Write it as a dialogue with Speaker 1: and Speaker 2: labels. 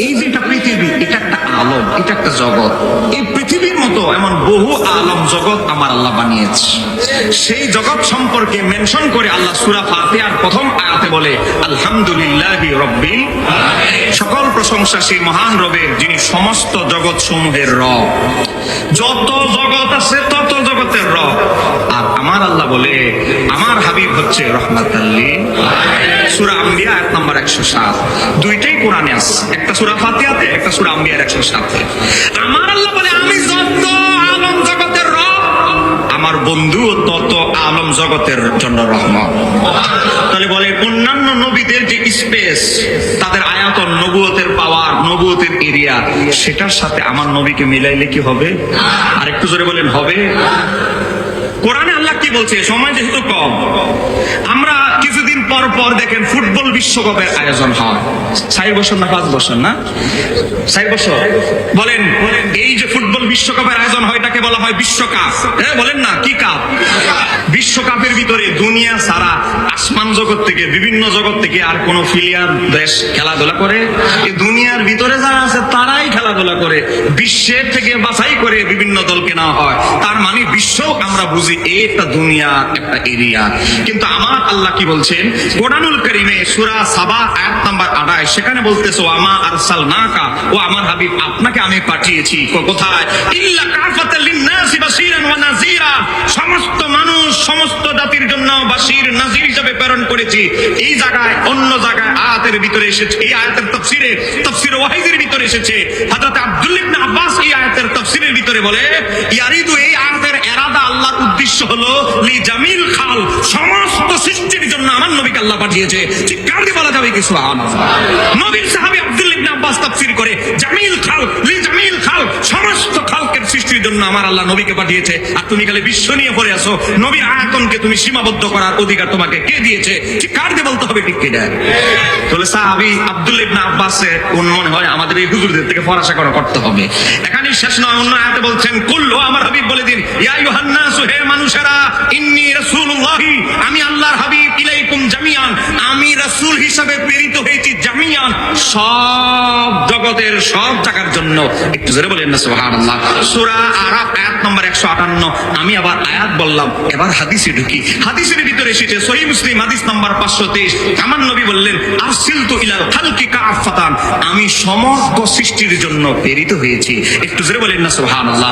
Speaker 1: এই যেটা পৃথিবী, এটা একটা আলম, এটা একটা জগৎ। এই পৃথিবীর মতো এমন বহু আলম জগৎ আমার আল্লাহ বানিয়েছে। সেই জগৎ সম্পর্কে মেনশন করে আল্লাহ সূরা ফাতিহার প্রথম আয়াতে বলে আলহামদুলিল্লাহি রাব্বিল আলামিন। সকল প্রশংসা সেই মহান রবের, যিনি সমস্ত জগৎ সমূহের রব। যত জগৎ আছে তত জগতের রব। আর আমার আল্লাহ বলে আমার হাবিব হচ্ছে রহমাতাল লিল আলামিন। সূরা আম্বিয়া আয়াত নাম্বার 107। দুইটাই কোরআনে আছে, একটা সূরা ফাতিহাতে, একটা সূরা আম্বিয়ার 107-এ। আমার আল্লাহ বলে আমি যত আলম জগতের রব, আমার বন্ধু তত আলম জগতের জন্য রহমত। তাহলে বলে অন্যান্য নবীদের যে স্পেস, তাদের আয়াতন, নবুয়তের পাওয়ার, নবুয়তের এরিয়া, সেটার সাথে আমার নবীকে মিলাইলে কি হবে? আর একটু জোরে বলেন হবে? কোরআনে আল্লাহ কি বলছে? সময় যেহেতু কম, আমরা কিছুদিন পর পর দেখেন ফুটবল বিশ্বকাপের আয়োজন হয়। 4 বছর না 5 বছর না 4 বছর বলেন। এই যে ফুটবল বিশ্বকাপের আয়োজন হয়, এটাকে বলা হয় বিশ্বকাপ। হ্যাঁ বলেন না, কি কাপ? বিশ্বকাপের ভিতরে দুনিয়া সারা, আসমান জগৎ থেকে, বিভিন্ন জগৎ থেকে আর কোন ফিলিয়ার দেশ খেলাধুলা করে? এই দুনিয়ার ভিতরে যারা আছে তারাই খেলাধুলা করে। বিশ্বের থেকে বাছাই করে বিভিন্ন দলকে নেওয়া হয়। তার মানে বিশ্ব আমরা বুঝি একটা দুনিয়া, একটা এরিয়া। কিন্তু আমার আল্লাহ কি বলছেন কোরআনুল কারীমে সূরা সাবা আয়াত নাম্বার 28, সেখানে বলতেছে আমা আরসালনাকা, ও আমার হাবিব আপনাকে আমি পাঠিয়েছি কোথায়? ইল্লা কাফাতাল লিন-নাসি বাশীরান ওয়া নাযীরা, সমস্ত মানুষ, সমস্ত জাতির জন্য বাশীর নাযীর হিসেবে প্রেরণ করেছি। এই জায়গায়, অন্য জায়গায় আয়াতের ভিতরে এসেছে, এই আয়াতের তাফসীরে, তাফসীর ওয়াহিদের ভিতরে এসেছে। হযরত আব্দুল্লাহ ইবনে আব্বাস এই আয়াতের তাফসীরের ভিতরে বলে ইয়ারিদু, এই আয়াতের এরাদা, আল্লাহর উদ্দেশ্য হলো লি জামিল খাল, সমস্ত সৃষ্টির জন্য আমার নবীকে আল্লাহ পাঠিয়েছে। চিৎকার দিয়ে বলা যাবে কি সুবহানাল্লাহ? নবীর সাহাবী আব্দুল্লাহ ইবনে আব্বাস তাফসীর করে জামিল খাল, লি জামিল খাল, সমস্ত খালকের সৃষ্টির জন্য আমার আল্লাহ নবীকে পাঠিয়েছে। আর তুমি খালি বিশ্ব নিয়ে পড়ে আছো। নবীর আয়াতনকে তুমি সীমাবদ্ধ করার অধিকার তোমাকে কে দিয়েছে? চিৎকার দিয়ে বলতে হবে ঠিক কিনা? তাহলে সাহাবী আব্দুল্লাহ ইবনে আব্বাসের মনে হয় আমাদের এই হুজুরদের থেকে ফরাসা করতে হবে। এখানে শেষ নয়, অন্য আয়াতে বলছেন কুল, ও আমার হাবিব বলে দিন, ইয়া আইয়ুহান নাস, হে মানুষেরা, ইন্নী রাসূলুল্লাহি, আমি আল্লাহর হাবিব, ইলাইকুম জামিয়ান, আমি রাসূল হিসাবে প্রেরিত হয়েছি জামিয়ান, সব জগতের সব জায়গার জন্য। একটু জোরে বলেন না সুবহানাল্লাহ। সূরা আরাফ আয়াত নম্বর 158। আমি আবার আয়াত বললাম, এবার হাদিসে ঢুকি। হাদিসের ভিতরে এসেছে সহিহ মুসলিম হাদিস নাম্বার 523, আমার নবী বললেন আরসিলতু ইলাল খালকি কাফাতান, আমি সমগ্র সৃষ্টির জন্য প্রেরিত হয়েছি। একটু জোরে বলেন না সুবহানাল্লাহ।